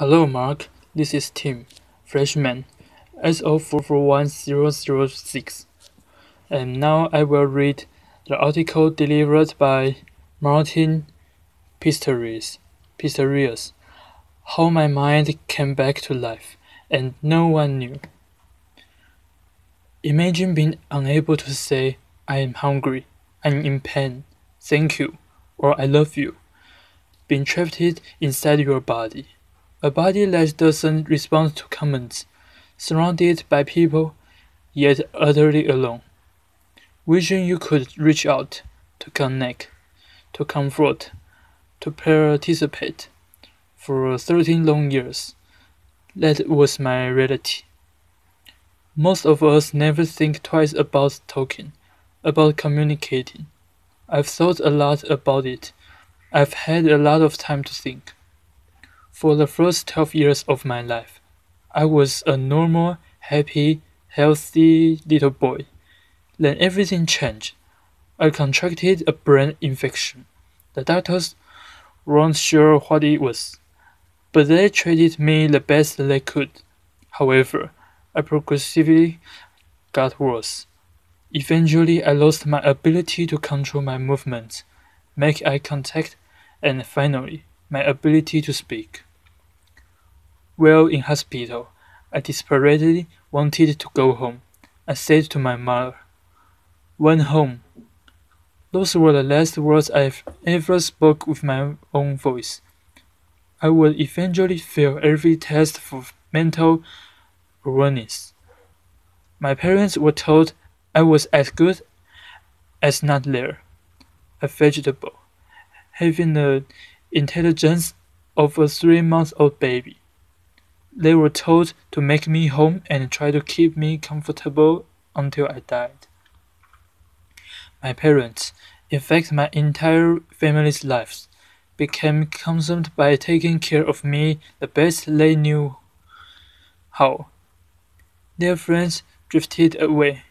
Hello Mark, this is Tim, freshman, SO441006, and now I will read the article delivered by Martin Pistorius, How My Mind Came Back to Life, and No One Knew. Imagine being unable to say, I am hungry, I'm in pain, thank you, or I love you, being trapped inside your body. A body that doesn't respond to comments, surrounded by people, yet utterly alone. Wishing you could reach out, to connect, to comfort, to participate. For 13 long years, that was my reality. Most of us never think twice about talking, about communicating. I've thought a lot about it. I've had a lot of time to think. For the first 12 years of my life, I was a normal, happy, healthy little boy. Then everything changed. I contracted a brain infection. The doctors weren't sure what it was, but they treated me the best they could. However, I progressively got worse. Eventually, I lost my ability to control my movements, make eye contact, and finally, my ability to speak. While in hospital, I desperately wanted to go home. I said to my mother, "When home?" Those were the last words I've ever spoke with my own voice. I would eventually fail every test for mental awareness. My parents were told I was as good as not there, a vegetable, having the intelligence of a 3-month-old baby. They were told to make me home and try to keep me comfortable until I died. My parents, in fact my entire family's lives, became consumed by taking care of me the best they knew how. Their friends drifted away.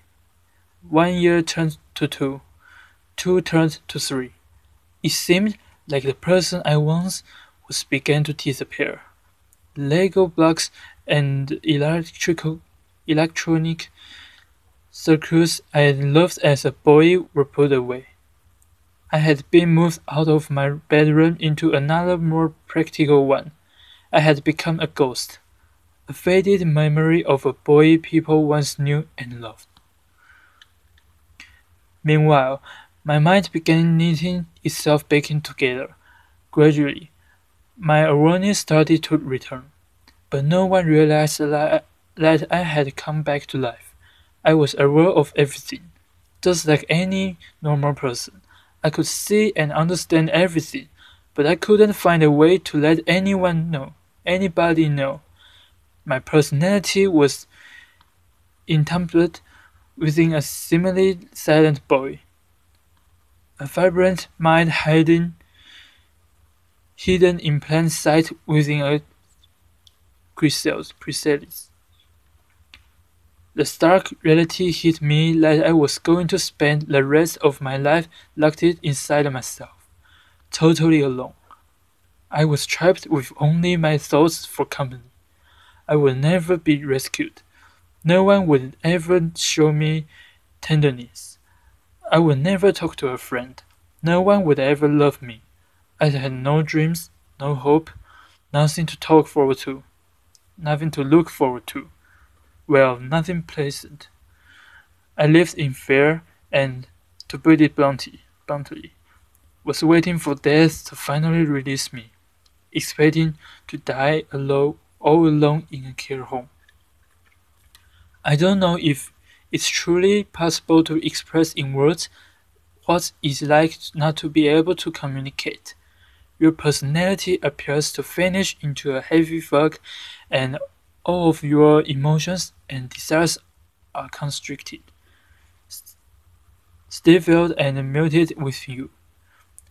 1 year turned to two, two turned to three. It seemed like the person I once was began to disappear. Lego blocks and electronic circuits I had loved as a boy were put away. I had been moved out of my bedroom into another more practical one. I had become a ghost, a faded memory of a boy people once knew and loved. Meanwhile, my mind began knitting itself back in together. Gradually, my awareness started to return, but no one realized that I had come back to life. I was aware of everything, just like any normal person. I could see and understand everything, but I couldn't find a way to let anybody know. My personality was entangled within a seemingly silent boy, a vibrant mind hidden in plain sight within a chrysalis. The stark reality hit me that I was going to spend the rest of my life locked inside myself, totally alone. I was trapped with only my thoughts for company. I would never be rescued. No one would ever show me tenderness. I would never talk to a friend. No one would ever love me. I had no dreams, no hope, nothing to talk forward to, nothing to look forward to. Well, nothing pleasant. I lived in fear and, to put it bluntly, was waiting for death to finally release me, expecting to die alone, all alone in a care home. I don't know if it's truly possible to express in words what it's like not to be able to communicate. Your personality appears to vanish into a heavy fog, and all of your emotions and desires are constricted, stifled and muted within you.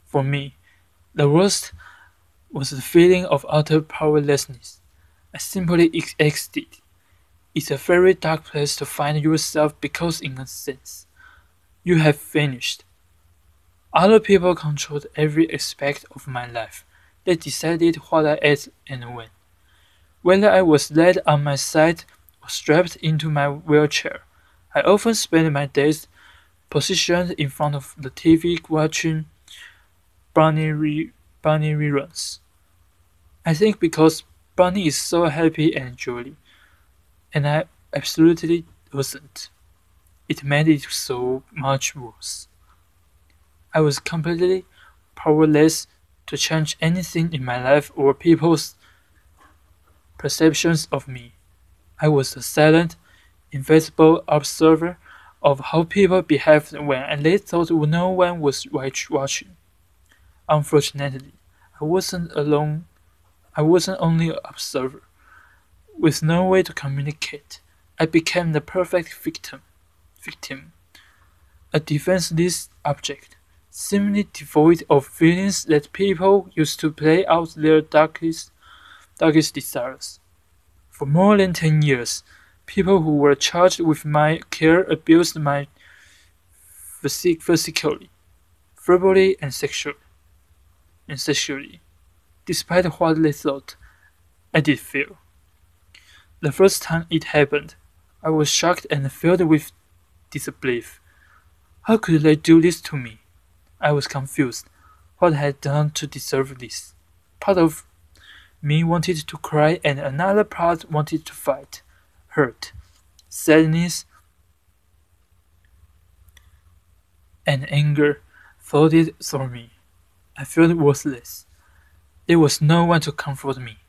For me, the worst was the feeling of utter powerlessness. I simply existed. It's a very dark place to find yourself because, in a sense, you have vanished. Other people controlled every aspect of my life. They decided what I ate and when. Whether I was laid on my side or strapped into my wheelchair, I often spent my days positioned in front of the TV watching Barney, Barney reruns. I think because Barney is so happy and jolly, and I absolutely wasn't. It made it so much worse. I was completely powerless to change anything in my life or people's perceptions of me. I was a silent, invisible observer of how people behaved when they thought no one was watching. Unfortunately, I wasn't alone. I wasn't only an observer. With no way to communicate, I became the perfect victim, a defenseless object, seemingly devoid of feelings that people used to play out their darkest desires. For more than 10 years, people who were charged with my care abused my physically, verbally, and sexually, despite what they thought I did feel. The first time it happened, I was shocked and filled with disbelief. How could they do this to me? I was confused. What had I done to deserve this? Part of me wanted to cry and another part wanted to fight. Hurt, sadness, and anger flooded through me. I felt worthless. There was no one to comfort me,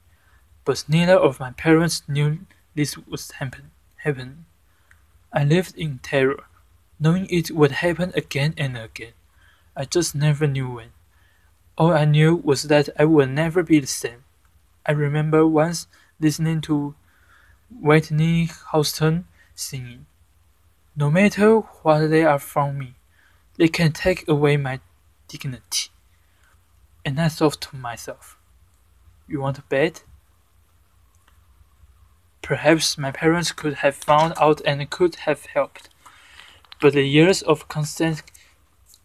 but neither of my parents knew this was happen. I lived in terror, knowing it would happen again and again. I just never knew when. All I knew was that I would never be the same. I remember once listening to Whitney Houston singing, "No matter what they are from me, they can take away my dignity." And I thought to myself, you want to bet? Perhaps my parents could have found out and could have helped, but the years of constant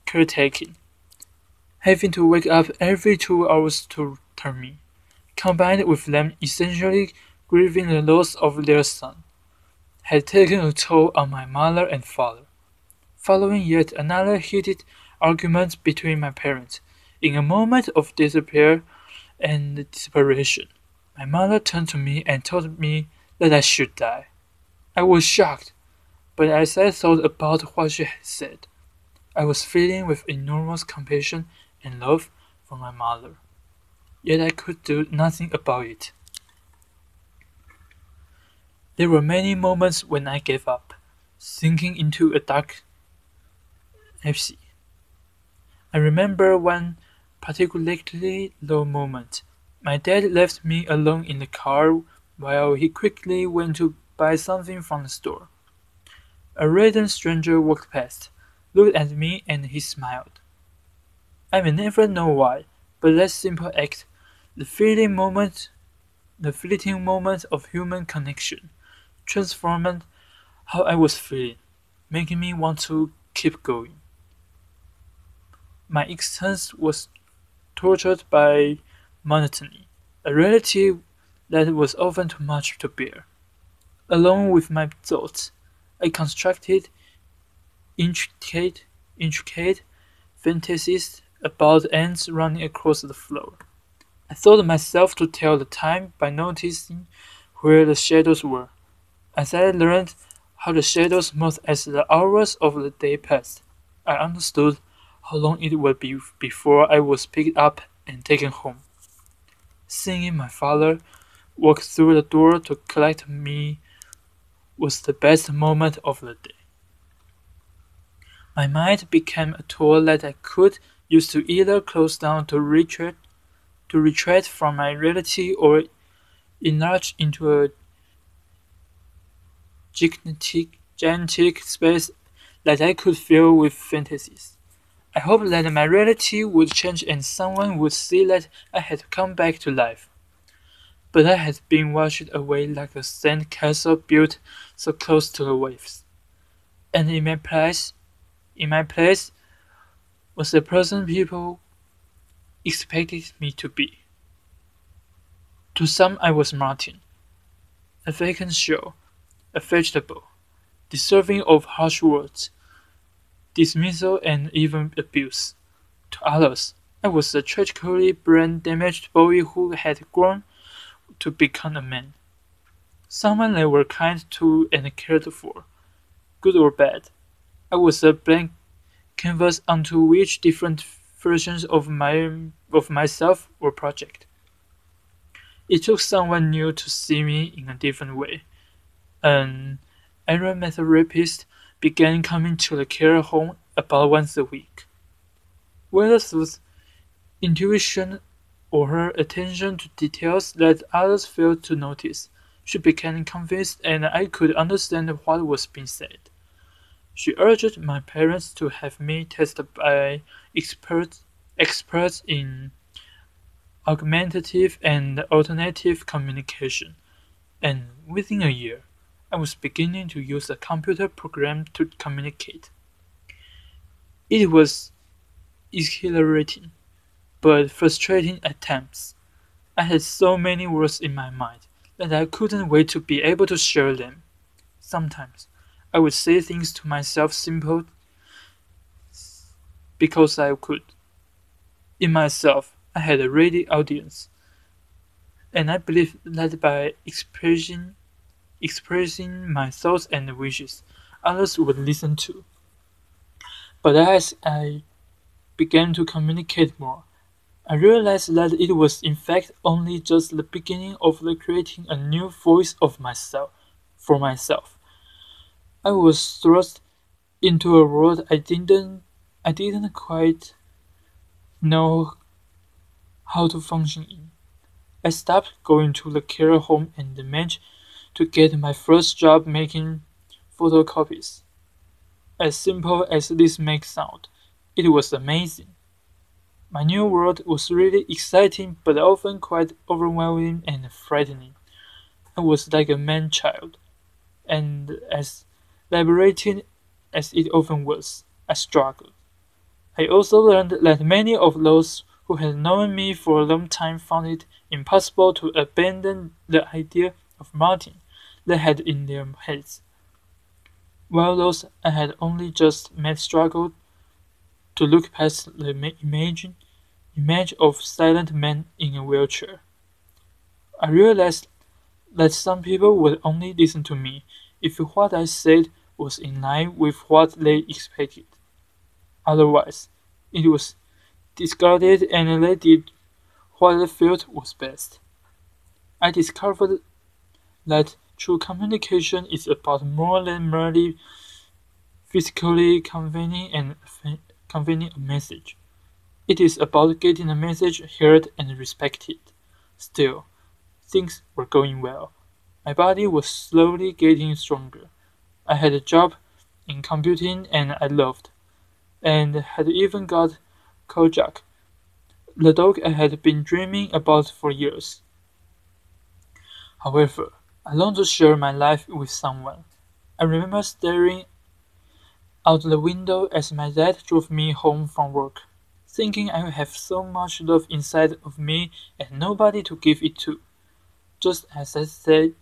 caretaking, having to wake up every 2 hours to turn me, combined with them essentially grieving the loss of their son, had taken a toll on my mother and father. Following yet another heated argument between my parents, in a moment of despair and desperation, my mother turned to me and told me that I should die. I was shocked, but as I thought about what she had said, I was filled with enormous compassion and love for my mother. Yet I could do nothing about it. There were many moments when I gave up, sinking into a dark abyss. I remember one particularly low moment. My dad left me alone in the car while he quickly went to buy something from the store. A random stranger walked past, looked at me, and he smiled. I may never know why, but that simple act, the fleeting moment of human connection, transformed how I was feeling, making me want to keep going. My existence was tortured by monotony, a reality that was often too much to bear. Along with my thoughts, I constructed intricate fantasies about ants running across the floor. I taught myself to tell the time by noticing where the shadows were. As I learned how the shadows moved as the hours of the day passed, I understood how long it would be before I was picked up and taken home. Seeing my father walk through the door to collect me was the best moment of the day. My mind became a tool that I could use to either close down to retreat from my reality or enlarge into a gigantic space that I could fill with fantasies. I hoped that my reality would change and someone would see that I had come back to life. But I had been washed away like a sand castle built so close to the waves. And in my place was the person people expected me to be. To some I was Martin, a vacant shell, a vegetable, deserving of harsh words, dismissal, and even abuse. To others, I was a tragically brain-damaged boy who had grown to become a man, someone they were kind to and cared for, good or bad. I was a blank canvas onto which different versions of myself were projected. It took someone new to see me in a different way. An aromatherapist began coming to the care home about once a week. Whether through intuition or her attention to details that others failed to notice, she became convinced and I could understand what was being said. She urged my parents to have me tested by experts in augmentative and alternative communication, and within a year, I was beginning to use a computer program to communicate. It was exhilarating, but frustrating at times. I had so many words in my mind that I couldn't wait to be able to share them. Sometimes, I would say things to myself simple because I could. In myself, I had a ready audience, and I believed that by expressing my thoughts and wishes, others would listen too. But as I began to communicate more, I realized that it was in fact only just the beginning of creating a new voice of myself for myself. I was thrust into a world I didn't quite know how to function in. I stopped going to the care home and managed to get my first job making photocopies. As simple as this may sound, it was amazing. My new world was really exciting but often quite overwhelming and frightening. I was like a man-child, and as liberating as it often was, I struggled. I also learned that many of those who had known me for a long time found it impossible to abandon the idea of Martin they had in their heads, while those I had only just met struggled to look past the image of silent man in a wheelchair. I realized that some people would only listen to me if what I said was in line with what they expected. Otherwise, it was discarded and they did what they felt was best. I discovered that true communication is about more than merely physically conveying a message. It is about getting a message heard and respected. Still, things were going well. My body was slowly getting stronger. I had a job in computing and I loved, and had even got Kojak, the dog I had been dreaming about for years. However, I longed to share my life with someone. I remember staring out the window as my dad drove me home from work, thinking I have so much love inside of me and nobody to give it to. Just as I said,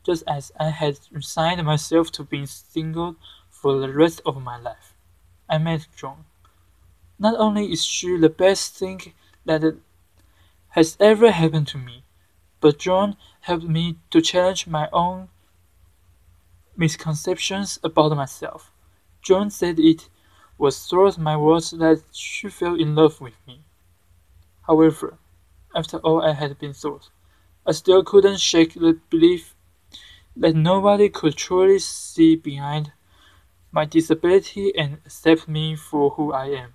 just as I had resigned myself to being single for the rest of my life, I met Joan. Not only is she the best thing that has ever happened to me, but Joan helped me to challenge my own misconceptions about myself. Joan said it was through my words that she fell in love with me. However, after all I had been through, I still couldn't shake the belief that nobody could truly see behind my disability and accept me for who I am.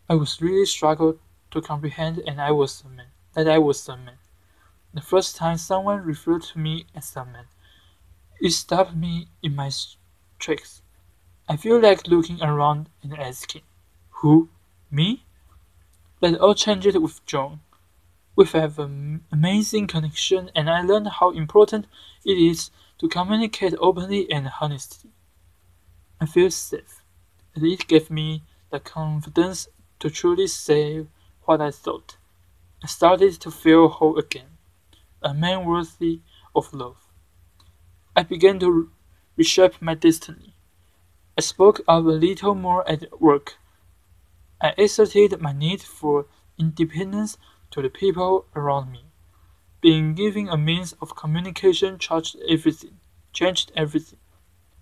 I was really struggled to comprehend that I was a man. The first time someone referred to me as a man, it stopped me in my tracks. I feel like looking around and asking, who? Me? That all changed with Joan. We have an amazing connection and I learned how important it is to communicate openly and honestly. I feel safe, and it gave me the confidence to truly say what I thought. I started to feel whole again, a man worthy of love. I began to reshape my destiny. I spoke up a little more at work. I asserted my need for independence to the people around me. Being given a means of communication changed everything.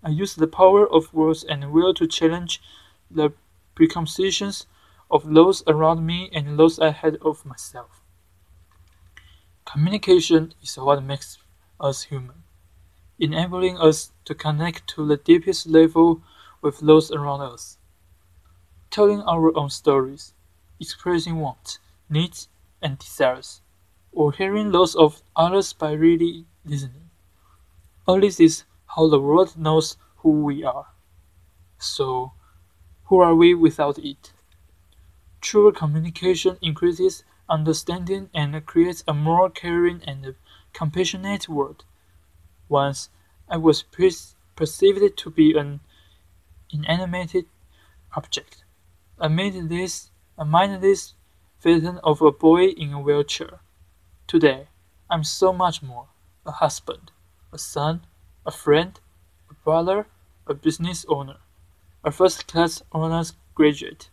I used the power of words and will to challenge the preconceptions of those around me and those I had of myself. Communication is what makes us human, enabling us to connect to the deepest level with those around us, telling our own stories, expressing wants, needs, and desires, or hearing those of others by really listening. All this is how the world knows who we are. So, who are we without it? True communication increases understanding and creates a more caring and compassionate world. Once I was perceived to be an inanimate object, a mindless vision of a boy in a wheelchair. Today, I'm so much more: a husband, a son, a friend, a brother, a business owner, a first-class honors graduate,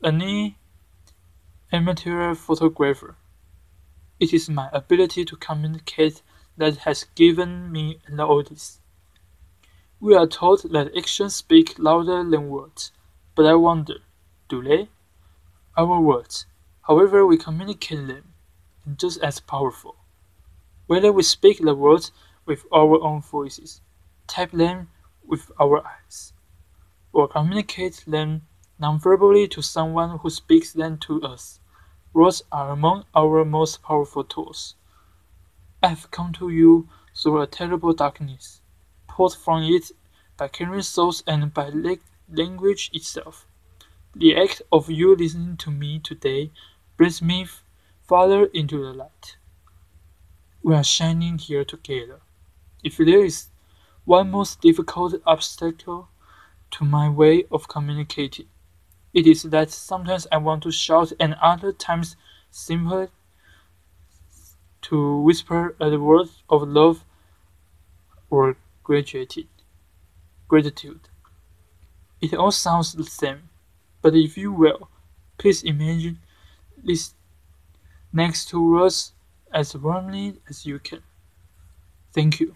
an amateur photographer. It is my ability to communicate that has given me all this. We are taught that actions speak louder than words, but I wonder, do they? Our words, however we communicate them, are just as powerful. Whether we speak the words with our own voices, type them with our eyes, or communicate them nonverbally to someone who speaks them to us, words are among our most powerful tools. I have come to you through a terrible darkness, pulled from it by carrying souls and by language itself. The act of you listening to me today brings me farther into the light. We are shining here together. If there is one most difficult obstacle to my way of communicating, it is that sometimes I want to shout and other times simply to whisper a word of love or gratitude. It all sounds the same, but if you will, please imagine this next to us as warmly as you can. Thank you.